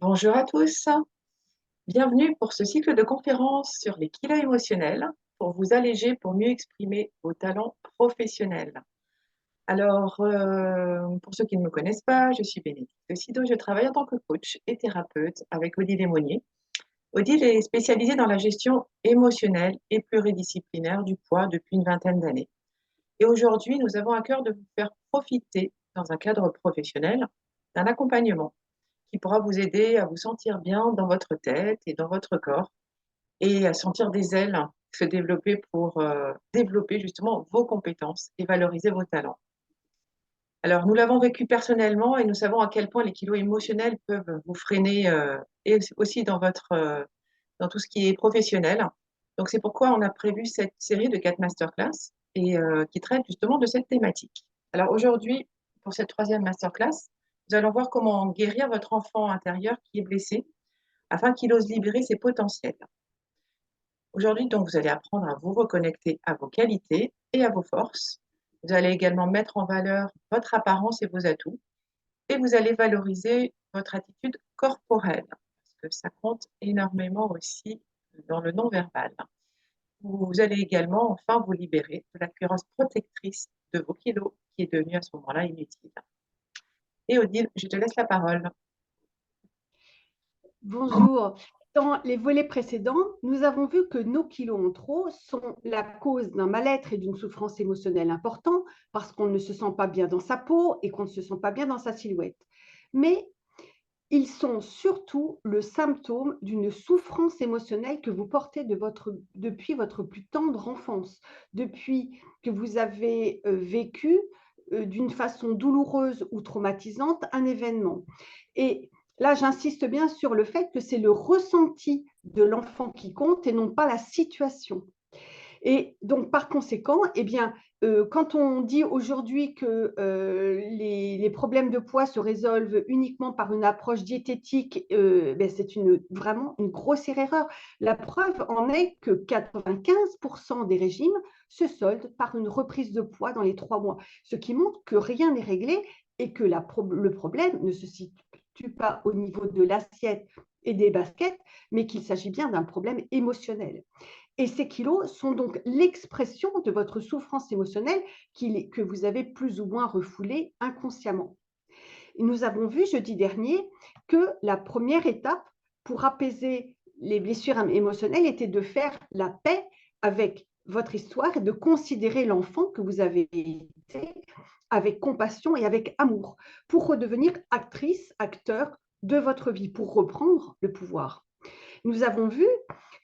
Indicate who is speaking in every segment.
Speaker 1: Bonjour à tous, bienvenue pour ce cycle de conférences sur les kilos émotionnels pour vous alléger, pour mieux exprimer vos talents professionnels. Alors, pour ceux qui ne me connaissent pas, je suis Bénédicte Sido, je travaille en tant que coach et thérapeute avec Odile Monnier. Odile est spécialisée dans la gestion émotionnelle et pluridisciplinaire du poids depuis une vingtaine d'années. Et aujourd'hui, nous avons à cœur de vous faire profiter, dans un cadre professionnel, d'un accompagnement qui pourra vous aider à vous sentir bien dans votre tête et dans votre corps et à sentir des ailes se développer pour développer justement vos compétences et valoriser vos talents. Alors, nous l'avons vécu personnellement et nous savons à quel point les kilos émotionnels peuvent vous freiner et aussi dans tout ce qui est professionnel. Donc, c'est pourquoi on a prévu cette série de 4 masterclass et qui traite justement de cette thématique. Alors aujourd'hui, pour cette troisième masterclass, nous allons voir comment guérir votre enfant intérieur qui est blessé afin qu'il ose libérer ses potentiels. Aujourd'hui, donc, vous allez apprendre à vous reconnecter à vos qualités et à vos forces. Vous allez également mettre en valeur votre apparence et vos atouts. Et vous allez valoriser votre attitude corporelle, parce que ça compte énormément aussi dans le non-verbal. Vous allez également enfin vous libérer de la cuirasse protectrice de vos kilos qui est devenue à ce moment-là inutile. Et Odile, je te laisse la parole.
Speaker 2: Bonjour. Dans les volets précédents, nous avons vu que nos kilos en trop sont la cause d'un mal-être et d'une souffrance émotionnelle important parce qu'on ne se sent pas bien dans sa peau et qu'on ne se sent pas bien dans sa silhouette. Mais ils sont surtout le symptôme d'une souffrance émotionnelle que vous portez depuis votre plus tendre enfance, depuis que vous avez vécu d'une façon douloureuse ou traumatisante un événement. Et là, j'insiste bien sur le fait que c'est le ressenti de l'enfant qui compte et non pas la situation. Et donc, par conséquent, eh bien, quand on dit aujourd'hui que les problèmes de poids se résolvent uniquement par une approche diététique, ben, c'est vraiment une grossière erreur. La preuve en est que 95% des régimes se soldent par une reprise de poids dans les 3 mois, ce qui montre que rien n'est réglé et que le problème ne se situe pas au niveau de l'assiette et des baskets, mais qu'il s'agit bien d'un problème émotionnel. Et ces kilos sont donc l'expression de votre souffrance émotionnelle que vous avez plus ou moins refoulée inconsciemment. Et nous avons vu jeudi dernier que la première étape pour apaiser les blessures émotionnelles était de faire la paix avec votre histoire et de considérer l'enfant que vous avez été avec compassion et avec amour pour redevenir actrice, acteur de votre vie, pour reprendre le pouvoir. Nous avons vu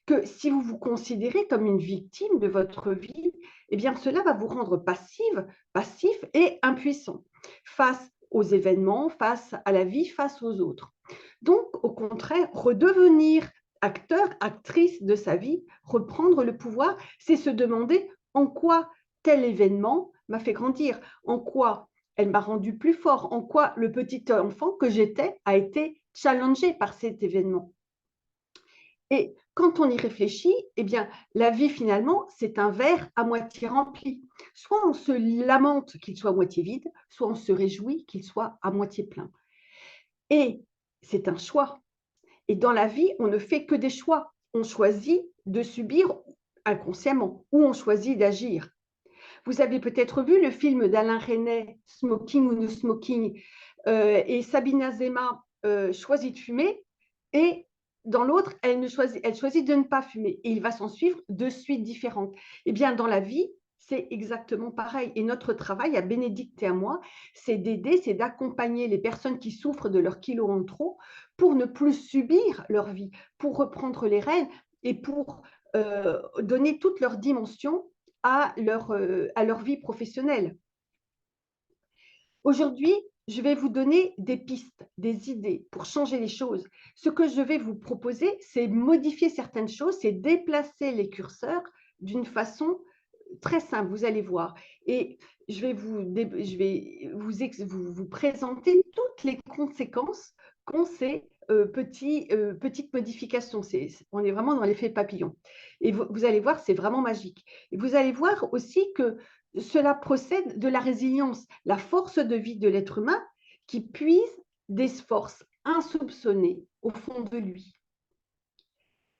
Speaker 2: que si vous vous considérez comme une victime de votre vie, eh bien cela va vous rendre passif et impuissant face aux événements, face à la vie, face aux autres. Donc, au contraire, redevenir acteur, actrice de sa vie, reprendre le pouvoir, c'est se demander en quoi tel événement m'a fait grandir, en quoi elle m'a rendu plus fort, en quoi le petit enfant que j'étais a été challengé par cet événement. Et quand on y réfléchit, eh bien, la vie, finalement, c'est un verre à moitié rempli. Soit on se lamente qu'il soit à moitié vide, soit on se réjouit qu'il soit à moitié plein. Et c'est un choix. Et dans la vie, on ne fait que des choix. On choisit de subir inconsciemment ou on choisit d'agir. Vous avez peut-être vu le film d'Alain Resnais, Smoking ou No Smoking, et Sabine Azema choisit de fumer et dans l'autre, elle choisit de ne pas fumer. Et il va s'en suivre deux suites différentes. Eh bien, dans la vie, c'est exactement pareil. Et notre travail, à Bénédicte et à moi, c'est d'aider, c'est d'accompagner les personnes qui souffrent de leurs kilos en trop pour ne plus subir leur vie, pour reprendre les rênes et pour donner toute leur dimension à leur vie professionnelle. Aujourd'hui, je vais vous donner des pistes, des idées pour changer les choses. Ce que je vais vous proposer, c'est modifier certaines choses, c'est déplacer les curseurs d'une façon très simple, vous allez voir. Et je vais vous présenter toutes les conséquences qu'ont ces petites modifications. On est vraiment dans l'effet papillon. Et vous allez voir, c'est vraiment magique. Et vous allez voir aussi que cela procède de la résilience, la force de vie de l'être humain qui puise des forces insoupçonné au fond de lui?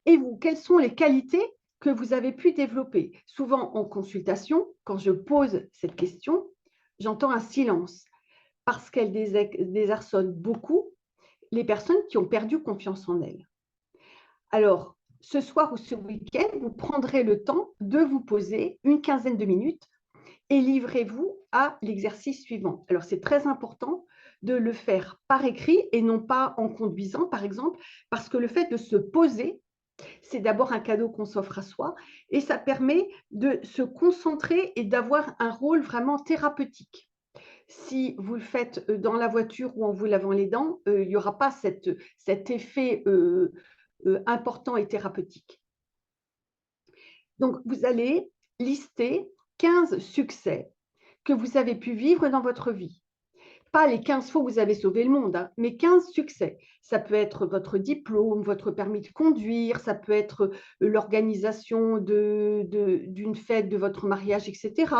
Speaker 2: Et vous, quelles sont les qualités que vous avez pu développer? Souvent en consultation, quand je pose cette question, j'entends un silence parce qu'elle désarçonne beaucoup les personnes qui ont perdu confiance en elles. Alors, ce soir ou ce week-end, vous prendrez le temps de vous poser une quinzaine de minutes et livrez-vous à l'exercice suivant. Alors, c'est très important de le faire par écrit et non pas en conduisant, par exemple, parce que le fait de se poser, c'est d'abord un cadeau qu'on s'offre à soi et ça permet de se concentrer et d'avoir un rôle vraiment thérapeutique. Si vous le faites dans la voiture ou en vous lavant les dents, il n'y aura pas cet effet important et thérapeutique. Donc, vous allez lister 15 succès que vous avez pu vivre dans votre vie. Pas les 15 fois où vous avez sauvé le monde, hein, mais 15 succès. Ça peut être votre diplôme, votre permis de conduire, ça peut être l'organisation d'une fête de votre mariage, etc.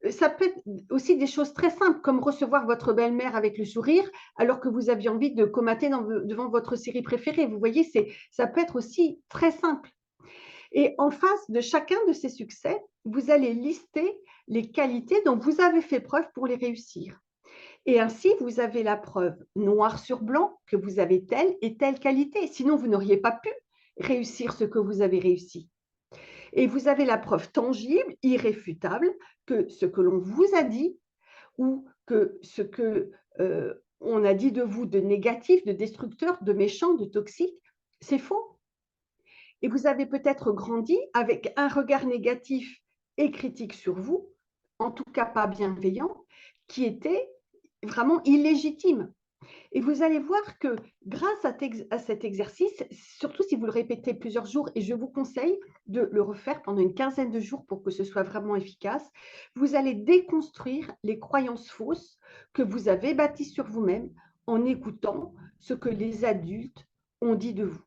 Speaker 2: Ça peut être aussi des choses très simples, comme recevoir votre belle-mère avec le sourire, alors que vous aviez envie de comater devant votre série préférée. Vous voyez, ça peut être aussi très simple. Et en face de chacun de ces succès, vous allez lister les qualités dont vous avez fait preuve pour les réussir. Et ainsi, vous avez la preuve noir sur blanc que vous avez telle et telle qualité. Sinon, vous n'auriez pas pu réussir ce que vous avez réussi. Et vous avez la preuve tangible, irréfutable, que ce que l'on vous a dit ou que ce que on a dit de vous de négatif, de destructeur, de méchant, de toxique, c'est faux. Et vous avez peut-être grandi avec un regard négatif et critique sur vous, en tout cas pas bienveillant, qui était vraiment illégitime. Et vous allez voir que grâce à cet exercice, surtout si vous le répétez plusieurs jours, et je vous conseille de le refaire pendant une quinzaine de jours pour que ce soit vraiment efficace, vous allez déconstruire les croyances fausses que vous avez bâties sur vous-même en écoutant ce que les adultes ont dit de vous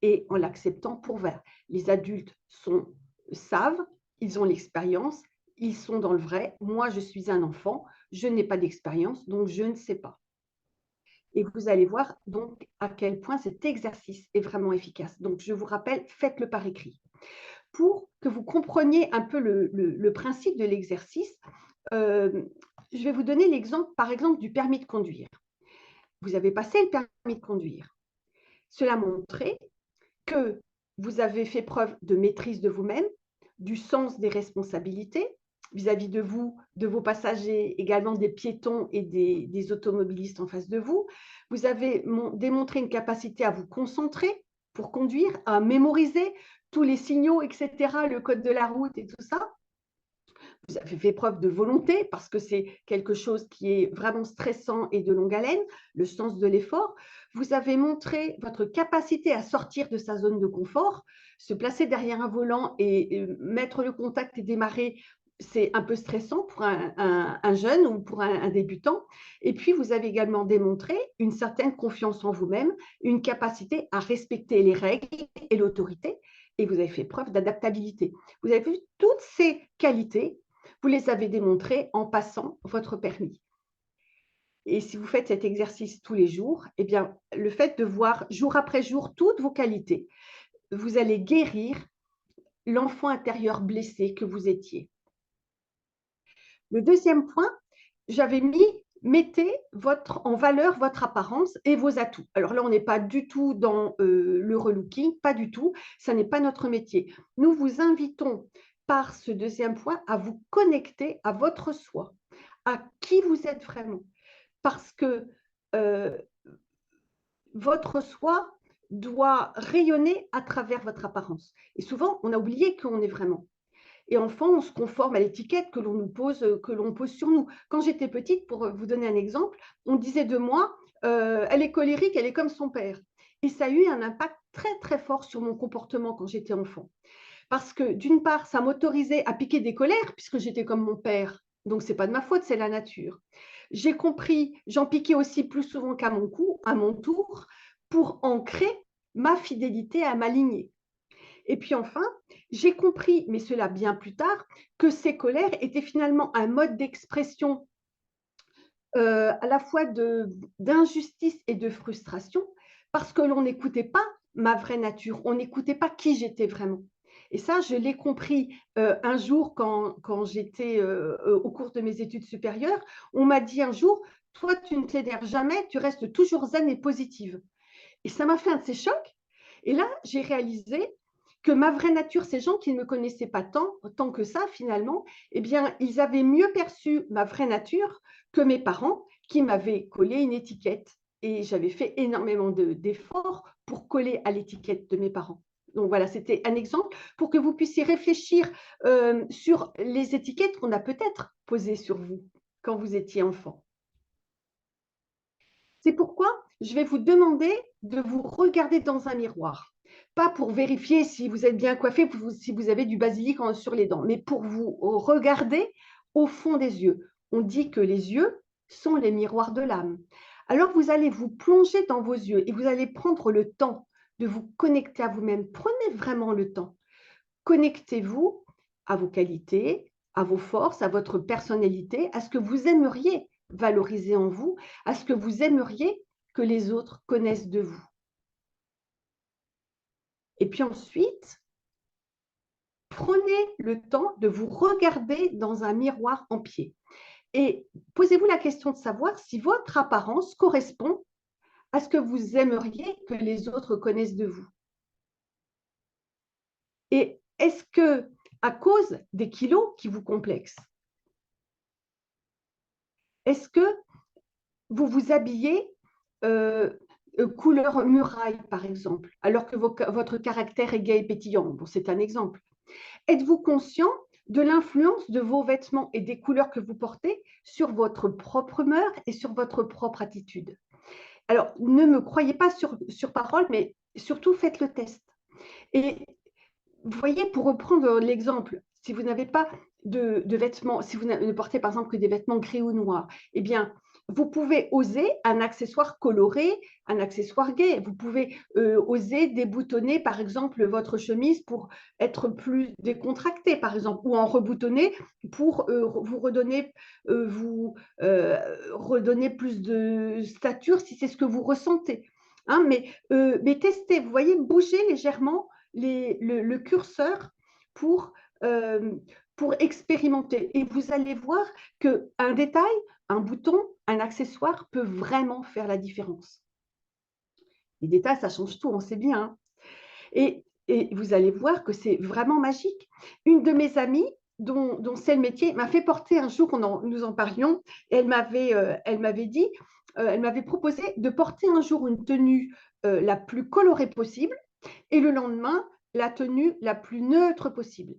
Speaker 2: et en l'acceptant pour vrai. Les adultes savent, ils ont l'expérience, ils sont dans le vrai. Moi, je suis un enfant, je n'ai pas d'expérience, donc je ne sais pas. Et vous allez voir donc à quel point cet exercice est vraiment efficace. Donc, je vous rappelle, faites-le par écrit. Pour que vous compreniez un peu le principe de l'exercice, je vais vous donner l'exemple, par exemple, du permis de conduire. Vous avez passé le permis de conduire. Cela montrait que vous avez fait preuve de maîtrise de vous-même, du sens des responsabilités vis-à-vis de vous, de vos passagers, également des piétons et des automobilistes en face de vous. Vous avez démontré une capacité à vous concentrer pour conduire, à mémoriser tous les signaux, etc., le code de la route et tout ça. Vous avez fait preuve de volonté parce que c'est quelque chose qui est vraiment stressant et de longue haleine, le sens de l'effort. Vous avez montré votre capacité à sortir de sa zone de confort, se placer derrière un volant et mettre le contact et démarrer. C'est un peu stressant pour un jeune ou pour un débutant. Et puis, vous avez également démontré une certaine confiance en vous-même, une capacité à respecter les règles et l'autorité. Et vous avez fait preuve d'adaptabilité. Vous avez vu toutes ces qualités, vous les avez démontrées en passant votre permis. Et si vous faites cet exercice tous les jours, eh bien, le fait de voir jour après jour toutes vos qualités, vous allez guérir l'enfant intérieur blessé que vous étiez. Le deuxième point, j'avais mis mettez en valeur votre apparence et vos atouts. Alors là, on n'est pas du tout dans le relooking, pas du tout. Ça n'est pas notre métier. Nous vous invitons par ce deuxième point à vous connecter à votre soi, à qui vous êtes vraiment. Parce que votre soi doit rayonner à travers votre apparence. Et souvent, on a oublié qu'on est vraiment. Et enfant, on se conforme à l'étiquette que l'on pose sur nous. Quand j'étais petite, pour vous donner un exemple, on disait de moi, elle est colérique, elle est comme son père. Et ça a eu un impact très, très fort sur mon comportement quand j'étais enfant. Parce que d'une part, ça m'autorisait à piquer des colères, puisque j'étais comme mon père. Donc, ce n'est pas de ma faute, c'est la nature. J'ai compris, j'en piquais aussi plus souvent qu'à mon tour, pour ancrer ma fidélité à ma lignée. Et puis enfin, j'ai compris, mais cela bien plus tard, que ces colères étaient finalement un mode d'expression à la fois d'injustice et de frustration, parce que l'on n'écoutait pas ma vraie nature, on n'écoutait pas qui j'étais vraiment. Et ça, je l'ai compris un jour quand j'étais au cours de mes études supérieures. On m'a dit un jour, toi, tu ne t'énerves jamais, tu restes toujours zen et positive. Et ça m'a fait un de ces chocs. Et là, j'ai réalisé que ma vraie nature, ces gens qui ne me connaissaient pas tant que ça, finalement, eh bien, ils avaient mieux perçu ma vraie nature que mes parents qui m'avaient collé une étiquette. Et j'avais fait énormément d'efforts pour coller à l'étiquette de mes parents. Donc voilà, c'était un exemple pour que vous puissiez réfléchir sur les étiquettes qu'on a peut-être posées sur vous quand vous étiez enfant. C'est pourquoi je vais vous demander de vous regarder dans un miroir. Pas pour vérifier si vous êtes bien coiffé, si vous avez du basilic sur les dents, mais pour vous regarder au fond des yeux. On dit que les yeux sont les miroirs de l'âme. Alors vous allez vous plonger dans vos yeux et vous allez prendre le temps de vous connecter à vous-même. Prenez vraiment le temps. Connectez-vous à vos qualités, à vos forces, à votre personnalité, à ce que vous aimeriez valoriser en vous, à ce que vous aimeriez que les autres connaissent de vous. Et puis ensuite, prenez le temps de vous regarder dans un miroir en pied. Et posez-vous la question de savoir si votre apparence correspond à ce que vous aimeriez que les autres connaissent de vous. Et est-ce que, à cause des kilos qui vous complexent, est-ce que vous vous habillez couleur muraille, par exemple, alors que votre caractère est gai et pétillant? Bon, c'est un exemple. Êtes-vous conscient de l'influence de vos vêtements et des couleurs que vous portez sur votre propre humeur et sur votre propre attitude? Alors, ne me croyez pas sur parole, mais surtout faites le test. Et vous voyez, pour reprendre l'exemple, si vous n'avez pas de vêtements, si vous ne portez par exemple que des vêtements gris ou noirs, eh bien, vous pouvez oser un accessoire coloré, un accessoire gai. Vous pouvez oser déboutonner, par exemple, votre chemise pour être plus décontracté, par exemple, ou en reboutonner pour redonner plus de stature si c'est ce que vous ressentez. Hein, mais testez, vous voyez, bougez légèrement le curseur pour, euh, pour expérimenter. Et vous allez voir qu'un détail, un bouton, un accessoire peut vraiment faire la différence. Les détails, ça change tout, on sait bien. Hein. Et vous allez voir que c'est vraiment magique. Une de mes amies, dont c'est le métier, m'a fait porter un jour, nous en parlions, et elle m'avait dit, elle m'avait proposé de porter un jour une tenue la plus colorée possible et le lendemain, la tenue la plus neutre possible.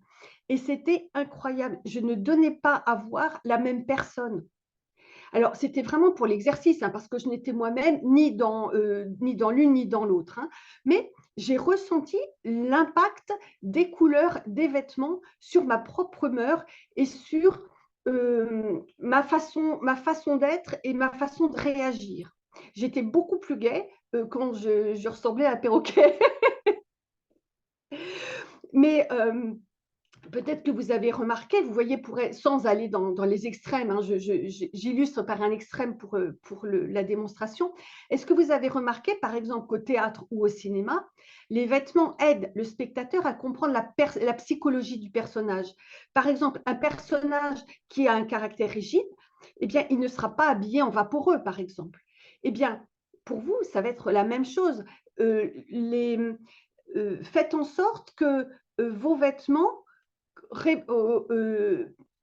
Speaker 2: Et c'était incroyable. Je ne donnais pas à voir la même personne. Alors, c'était vraiment pour l'exercice, hein, parce que je n'étais moi-même ni dans l'une ni dans l'autre. Hein. Mais j'ai ressenti l'impact des couleurs des vêtements sur ma propre humeur et sur ma façon d'être et ma façon de réagir. J'étais beaucoup plus gaie quand je ressemblais à un perroquet. Mais peut-être que vous avez remarqué, vous voyez, sans aller dans les extrêmes, hein, j'illustre par un extrême pour la démonstration. Est-ce que vous avez remarqué, par exemple, qu'au théâtre ou au cinéma, les vêtements aident le spectateur à comprendre la psychologie du personnage? Par exemple, un personnage qui a un caractère rigide, eh bien, il ne sera pas habillé en vaporeux, par exemple. Eh bien, pour vous, ça va être la même chose. Faites en sorte que vos vêtements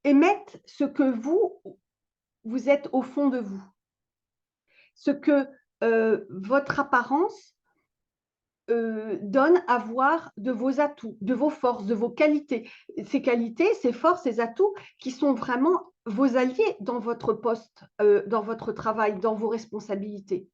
Speaker 2: émettent ce que vous êtes au fond de vous, ce que votre apparence donne à voir de vos atouts, de vos forces, de vos qualités. Ces qualités, ces forces, ces atouts qui sont vraiment vos alliés dans votre poste, dans votre travail, dans vos responsabilités.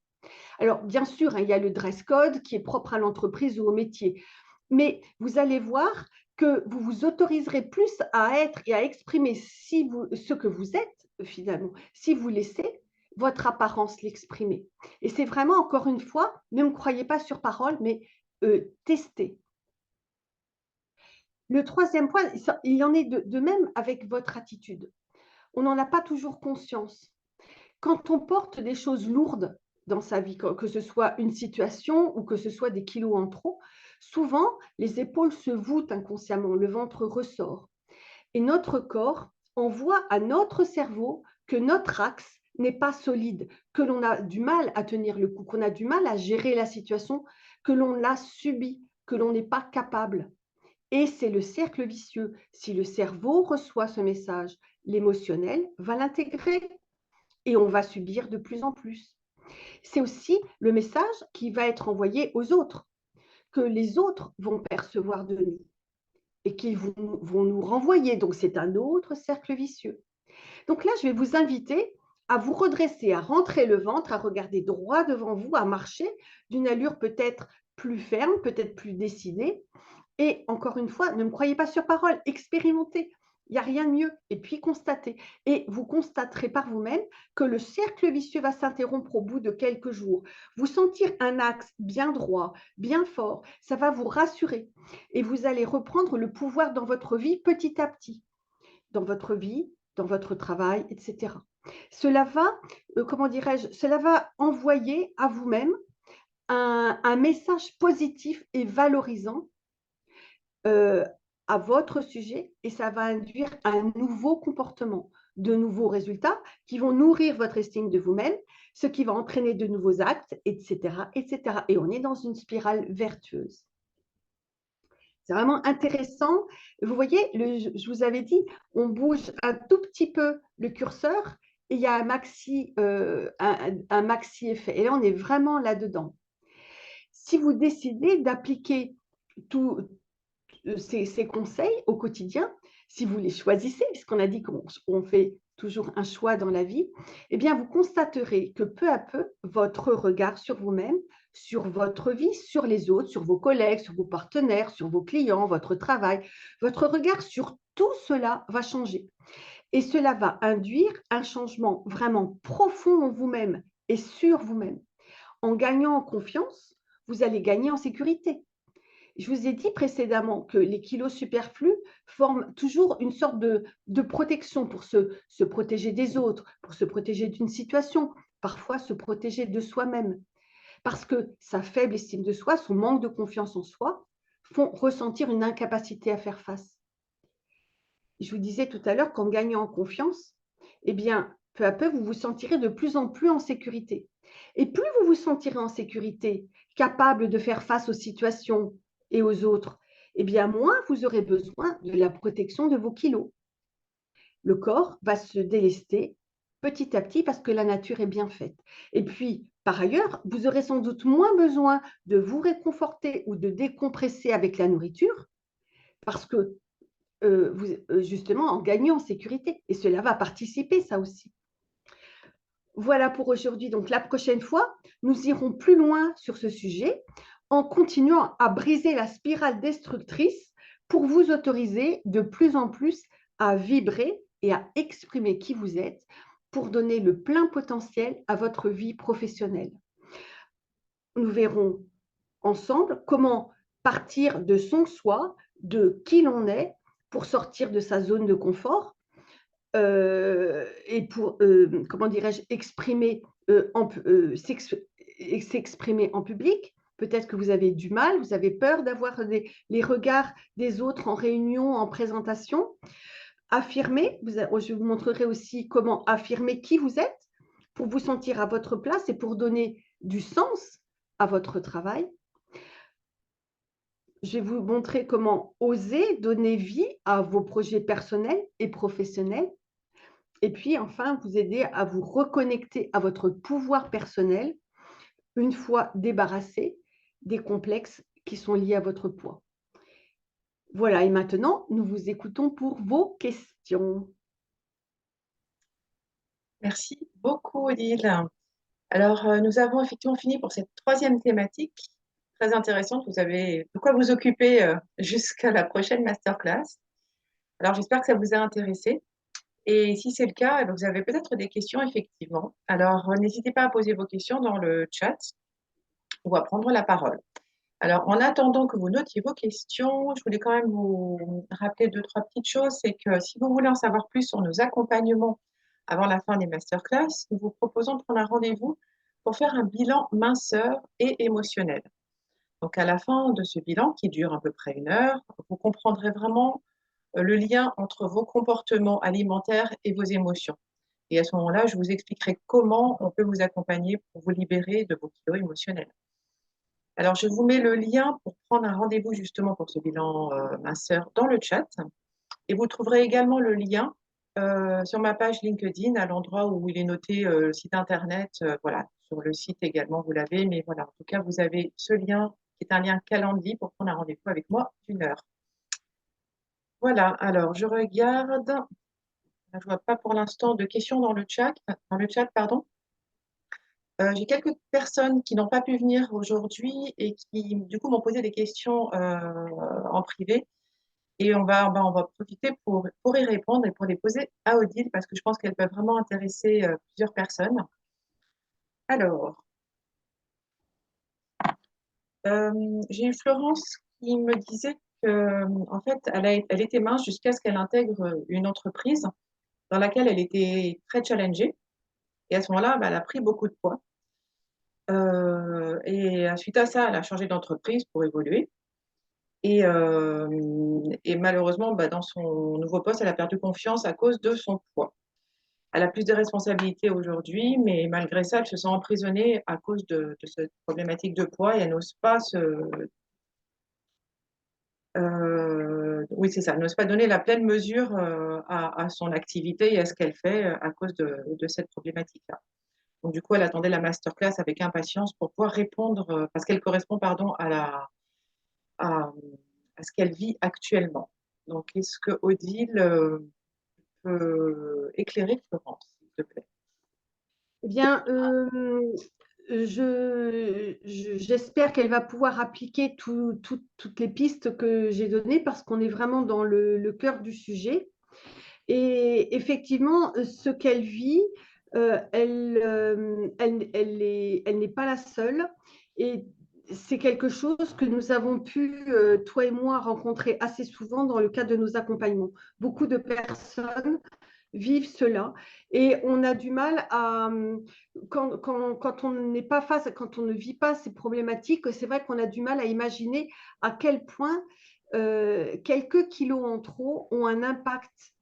Speaker 2: Alors, bien sûr, hein, il y a le dress code qui est propre à l'entreprise ou au métier, mais vous allez voir que vous vous autoriserez plus à être et à exprimer ce que vous êtes finalement, si vous laissez votre apparence l'exprimer. Et c'est vraiment, encore une fois, ne me croyez pas sur parole, mais testez. Le troisième point, il en est de même avec votre attitude. On n'en a pas toujours conscience. Quand on porte des choses lourdes dans sa vie, que ce soit une situation ou que ce soit des kilos en trop, souvent les épaules se voûtent inconsciemment, le ventre ressort. Et notre corps envoie à notre cerveau que notre axe n'est pas solide, que l'on a du mal à tenir le coup, qu'on a du mal à gérer la situation, que l'on l'a subi, que l'on n'est pas capable. Et c'est le cercle vicieux. Si le cerveau reçoit ce message, l'émotionnel va l'intégrer et on va subir de plus en plus. C'est aussi le message qui va être envoyé aux autres, que les autres vont percevoir de nous et qu'ils vont nous renvoyer. Donc, c'est un autre cercle vicieux. Donc là, je vais vous inviter à vous redresser, à rentrer le ventre, à regarder droit devant vous, à marcher d'une allure peut-être plus ferme, peut-être plus décidée. Et encore une fois, ne me croyez pas sur parole, expérimentez. Il n'y a rien de mieux. Et puis constatez. Et vous constaterez par vous-même que le cercle vicieux va s'interrompre au bout de quelques jours. Vous sentir un axe bien droit, bien fort, ça va vous rassurer. Et vous allez reprendre le pouvoir dans votre vie petit à petit. Dans votre vie, dans votre travail, etc. Cela va, comment dirais-je, cela va envoyer à vous-même un message positif et valorisant euh, à votre sujet et ça va induire un nouveau comportement, de nouveaux résultats qui vont nourrir votre estime de vous-même, ce qui va entraîner de nouveaux actes, etc., etc. Et on est dans une spirale vertueuse. C'est vraiment intéressant. Vous voyez, je vous avais dit, on bouge un tout petit peu le curseur et il y a un maxi effet. Et là, on est vraiment là-dedans. Si vous décidez d'appliquer tous ces conseils au quotidien, si vous les choisissez, puisqu'on a dit qu'on fait toujours un choix dans la vie, eh bien, vous constaterez que peu à peu, votre regard sur vous-même, sur votre vie, sur les autres, sur vos collègues, sur vos partenaires, sur vos clients, votre travail, votre regard sur tout cela va changer. Et cela va induire un changement vraiment profond en vous-même et sur vous-même. En gagnant en confiance, vous allez gagner en sécurité. Je vous ai dit précédemment que les kilos superflus forment toujours une sorte de protection pour se protéger des autres, pour se protéger d'une situation, parfois se protéger de soi-même. Parce que sa faible estime de soi, son manque de confiance en soi, font ressentir une incapacité à faire face. Je vous disais tout à l'heure qu'en gagnant en confiance, eh bien, peu à peu, vous vous sentirez de plus en plus en sécurité. Et plus vous vous sentirez en sécurité, capable de faire face aux situations et aux autres, eh bien, moins vous aurez besoin de la protection de vos kilos. Le corps va se délester petit à petit parce que la nature est bien faite. Et puis, par ailleurs, vous aurez sans doute moins besoin de vous réconforter ou de décompresser avec la nourriture parce que justement en gagnant en sécurité. Et cela va participer, ça aussi. Voilà pour aujourd'hui. Donc la prochaine fois, nous irons plus loin sur ce sujet en continuant à briser la spirale destructrice pour vous autoriser de plus en plus à vibrer et à exprimer qui vous êtes pour donner le plein potentiel à votre vie professionnelle. Nous verrons ensemble comment partir de son soi, de qui l'on est, pour sortir de sa zone de confort et pour, comment dirais-je, s'exprimer en public. Peut-être que vous avez du mal, vous avez peur d'avoir les regards des autres en réunion, en présentation. Affirmer, je vous montrerai aussi comment affirmer qui vous êtes pour vous sentir à votre place et pour donner du sens à votre travail. Je vais vous montrer comment oser donner vie à vos projets personnels et professionnels. Et puis, enfin, vous aider à vous reconnecter à votre pouvoir personnel une fois débarrassé des complexes qui sont liés à votre poids. Voilà, et maintenant, nous vous écoutons pour vos questions.
Speaker 1: Merci beaucoup, Odile. Alors, nous avons effectivement fini pour cette troisième thématique très intéressante. Vous avez de quoi vous occuper jusqu'à la prochaine masterclass. Alors, j'espère que ça vous a intéressé. Et si c'est le cas, eh bien, vous avez peut-être des questions, effectivement. Alors, n'hésitez pas à poser vos questions dans le chat ou à prendre la parole. Alors, en attendant que vous notiez vos questions, je voulais quand même vous rappeler deux, trois petites choses. C'est que si vous voulez en savoir plus sur nos accompagnements avant la fin des masterclass, nous vous proposons de prendre un rendez-vous pour faire un bilan minceur et émotionnel. Donc, à la fin de ce bilan, qui dure à peu près 1 heure, vous comprendrez vraiment le lien entre vos comportements alimentaires et vos émotions. Et à ce moment-là, je vous expliquerai comment on peut vous accompagner pour vous libérer de vos kilos émotionnels. Alors, je vous mets le lien pour prendre un rendez-vous justement pour ce bilan minceur dans le chat. Et vous trouverez également le lien sur ma page LinkedIn à l'endroit où il est noté le site internet. Voilà, sur le site également, vous l'avez. Mais voilà, en tout cas, vous avez ce lien qui est un lien calendrier pour prendre un rendez-vous avec moi d'1 heure. Voilà, alors je regarde. Je ne vois pas pour l'instant de questions dans le chat, pardon. J'ai quelques personnes qui n'ont pas pu venir aujourd'hui et qui, du coup, m'ont posé des questions en privé. Et on va profiter pour y répondre et pour les poser à Odile parce que je pense qu'elles peuvent vraiment intéresser plusieurs personnes. Alors, j'ai eu Florence qui me disait que, en fait, elle était mince jusqu'à ce qu'elle intègre une entreprise dans laquelle elle était très challengée. Et à ce moment-là, elle a pris beaucoup de poids. Et suite à ça, elle a changé d'entreprise pour évoluer. Et malheureusement, dans son nouveau poste, elle a perdu confiance à cause de son poids. Elle a plus de responsabilités aujourd'hui, mais malgré ça, elle se sent emprisonnée à cause de cette problématique de poids et elle n'ose pas oui, c'est ça, elle n'ose pas donner la pleine mesure à son activité et à ce qu'elle fait à cause de cette problématique-là. Donc, du coup, elle attendait la masterclass avec impatience pour pouvoir répondre, parce qu'elle correspond, pardon, à, à ce qu'elle vit actuellement. Donc, est-ce que Odile peut éclairer Florence, s'il te plaît?
Speaker 2: Eh bien, j'espère qu'elle va pouvoir appliquer toutes les pistes que j'ai données parce qu'on est vraiment dans le cœur du sujet. Et effectivement, ce qu'elle vit, elle n'est pas la seule. Et c'est quelque chose que nous avons pu, toi et moi, rencontrer assez souvent dans le cadre de nos accompagnements. Beaucoup de personnes vivent cela et on a du mal à quand on n'est pas face, quand on ne vit pas ces problématiques, c'est vrai qu'on a du mal à imaginer à quel point quelques kilos en trop ont un impact,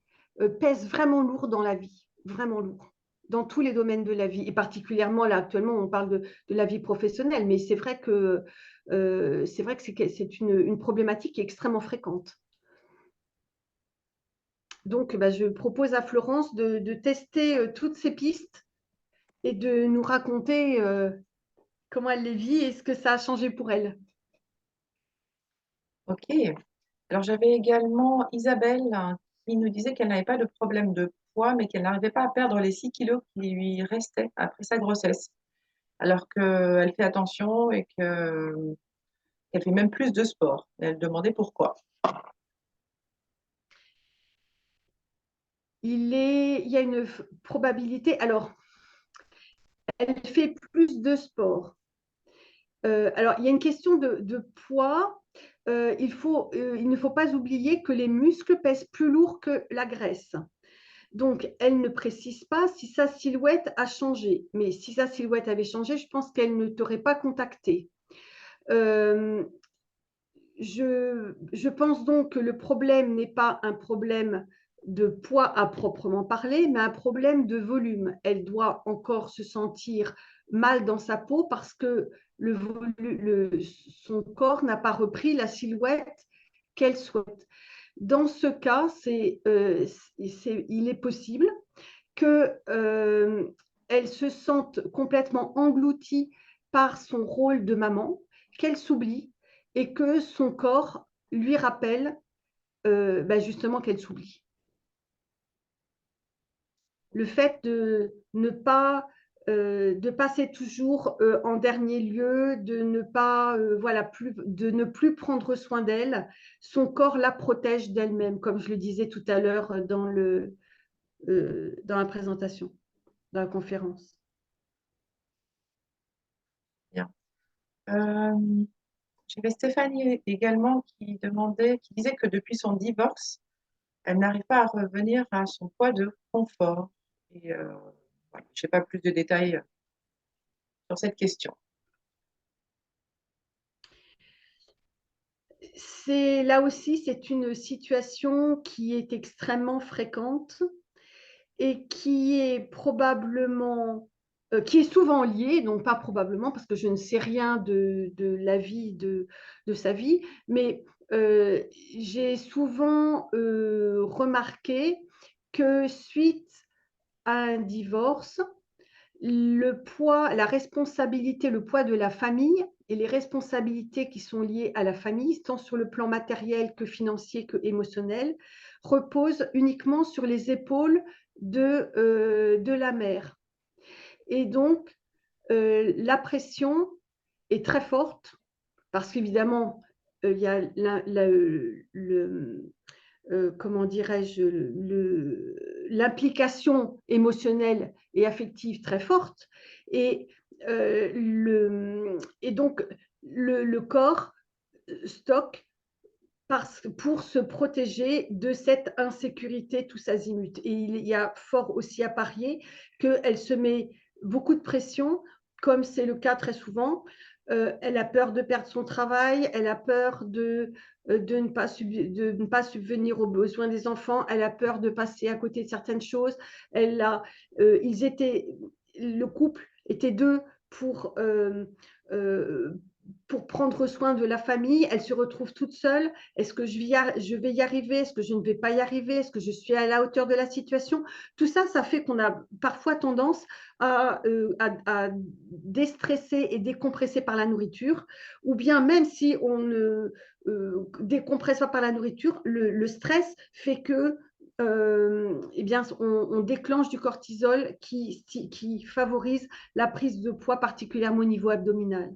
Speaker 2: pèsent vraiment lourd dans la vie, vraiment lourd, dans tous les domaines de la vie et particulièrement là actuellement on parle de la vie professionnelle, mais c'est vrai que c'est une problématique qui est extrêmement fréquente. Donc, je propose à Florence de tester toutes ces pistes et de nous raconter comment elle les vit et ce que ça a changé pour elle.
Speaker 1: Ok. Alors, j'avais également Isabelle qui nous disait qu'elle n'avait pas de problème de poids, mais qu'elle n'arrivait pas à perdre les 6 kilos qui lui restaient après sa grossesse, alors qu'elle fait attention et qu'elle fait même plus de sport. Elle demandait pourquoi.
Speaker 2: Il y a une probabilité. Alors, elle fait plus de sport. Alors, il y a une question de poids. Il ne faut pas oublier que les muscles pèsent plus lourd que la graisse. Donc, elle ne précise pas si sa silhouette a changé. Mais si sa silhouette avait changé, je pense qu'elle ne t'aurait pas contacté. Euh, je pense donc que le problème n'est pas un problème de poids à proprement parler, mais un problème de volume. Elle doit encore se sentir mal dans sa peau parce que son corps n'a pas repris la silhouette qu'elle souhaite. Dans ce cas, il est possible qu'elle se sente complètement engloutie par son rôle de maman, qu'elle s'oublie et que son corps lui rappelle justement qu'elle s'oublie. Le fait de passer toujours en dernier lieu, de ne plus prendre soin d'elle, son corps la protège d'elle-même, comme je le disais tout à l'heure dans la présentation, dans la conférence.
Speaker 1: Bien. J'avais Stéphanie également qui disait que depuis son divorce, elle n'arrive pas à revenir à son poids de confort Et voilà, je n'ai pas plus de détails sur cette question.
Speaker 2: Là aussi, c'est une situation qui est extrêmement fréquente et qui est probablement, qui est souvent liée, non pas probablement, parce que je ne sais rien de la vie, de sa vie, mais j'ai souvent remarqué que suite à un divorce, le poids, la responsabilité, le poids de la famille et les responsabilités qui sont liées à la famille, tant sur le plan matériel que financier que émotionnel, reposent uniquement sur les épaules de la mère. Et donc, la pression est très forte parce qu'évidemment, il y a comment dirais-je, l'implication émotionnelle et affective très forte. Et, et donc, le corps stocke pour se protéger de cette insécurité tous azimuts. Et il y a fort aussi à parier qu'elle se met beaucoup de pression, comme c'est le cas très souvent. Elle a peur de perdre son travail, elle a peur de ne pas subvenir aux besoins des enfants, elle a peur de passer à côté de certaines choses. Le couple était deux pour, pour prendre soin de la famille. Elle se retrouve toute seule. Est-ce que je vais y arriver? Est-ce que je ne vais pas y arriver? Est-ce que je suis à la hauteur de la situation? Tout ça, ça fait qu'on a parfois tendance à déstresser et décompresser par la nourriture, ou bien même si on ne décompresse pas par la nourriture, le stress fait que eh bien, on déclenche du cortisol qui favorise la prise de poids, particulièrement au niveau abdominal.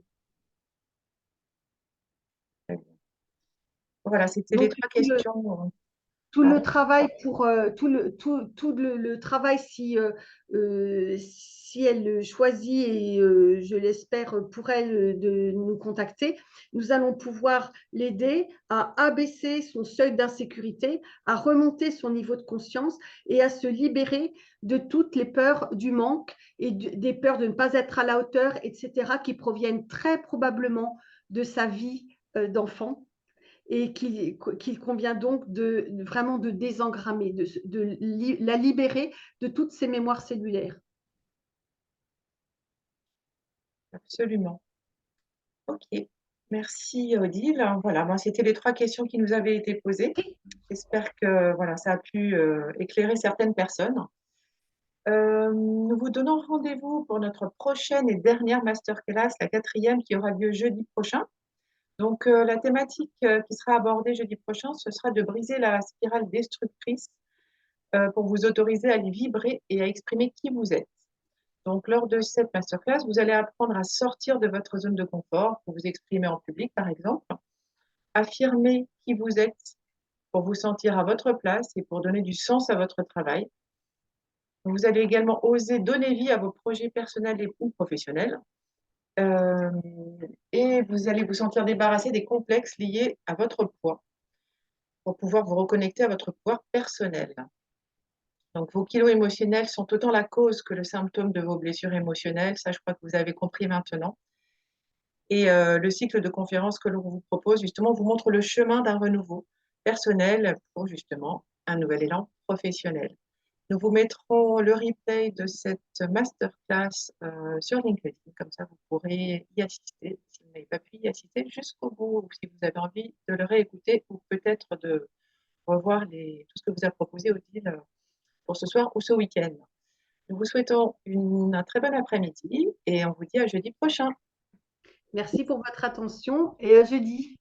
Speaker 1: Voilà, c'était les
Speaker 2: Donc,
Speaker 1: trois questions.
Speaker 2: tout le
Speaker 1: Pardon.
Speaker 2: travail le travail si elle choisit et je l'espère pour elle de nous contacter, nous allons pouvoir l'aider à abaisser son seuil d'insécurité, à remonter son niveau de conscience et à se libérer de toutes les peurs du manque et des peurs de ne pas être à la hauteur, etc., qui proviennent très probablement de sa vie d'enfant et qu'il convient donc vraiment de désengrammer, la libérer de toutes ces mémoires cellulaires.
Speaker 1: Absolument. Ok. Merci Odile. Voilà, moi, c'était les trois questions qui nous avaient été posées. J'espère que voilà, ça a pu éclairer certaines personnes. Nous vous donnons rendez-vous pour notre prochaine et dernière masterclass, la quatrième, qui aura lieu jeudi prochain. Donc, la thématique qui sera abordée jeudi prochain, ce sera de briser la spirale destructrice pour vous autoriser à aller vibrer et à exprimer qui vous êtes. Donc, lors de cette masterclass, vous allez apprendre à sortir de votre zone de confort pour vous exprimer en public, par exemple, affirmer qui vous êtes pour vous sentir à votre place et pour donner du sens à votre travail. Vous allez également oser donner vie à vos projets personnels ou professionnels. Euh, et vous allez vous sentir débarrassé des complexes liés à votre poids pour pouvoir vous reconnecter à votre pouvoir personnel. Donc, vos kilos émotionnels sont autant la cause que le symptôme de vos blessures émotionnelles. Ça, je crois que vous avez compris maintenant. Et le cycle de conférences que l'on vous propose, justement, vous montre le chemin d'un renouveau personnel pour, justement, un nouvel élan professionnel. Nous vous mettrons le replay de cette masterclass sur LinkedIn. Comme ça, vous pourrez y assister si vous n'avez pas pu y assister jusqu'au bout ou si vous avez envie de le réécouter ou peut-être de revoir tout ce que vous a proposé Odile pour ce soir ou ce week-end. Nous vous souhaitons un très bon après-midi et on vous dit à jeudi prochain.
Speaker 2: Merci pour votre attention et à jeudi.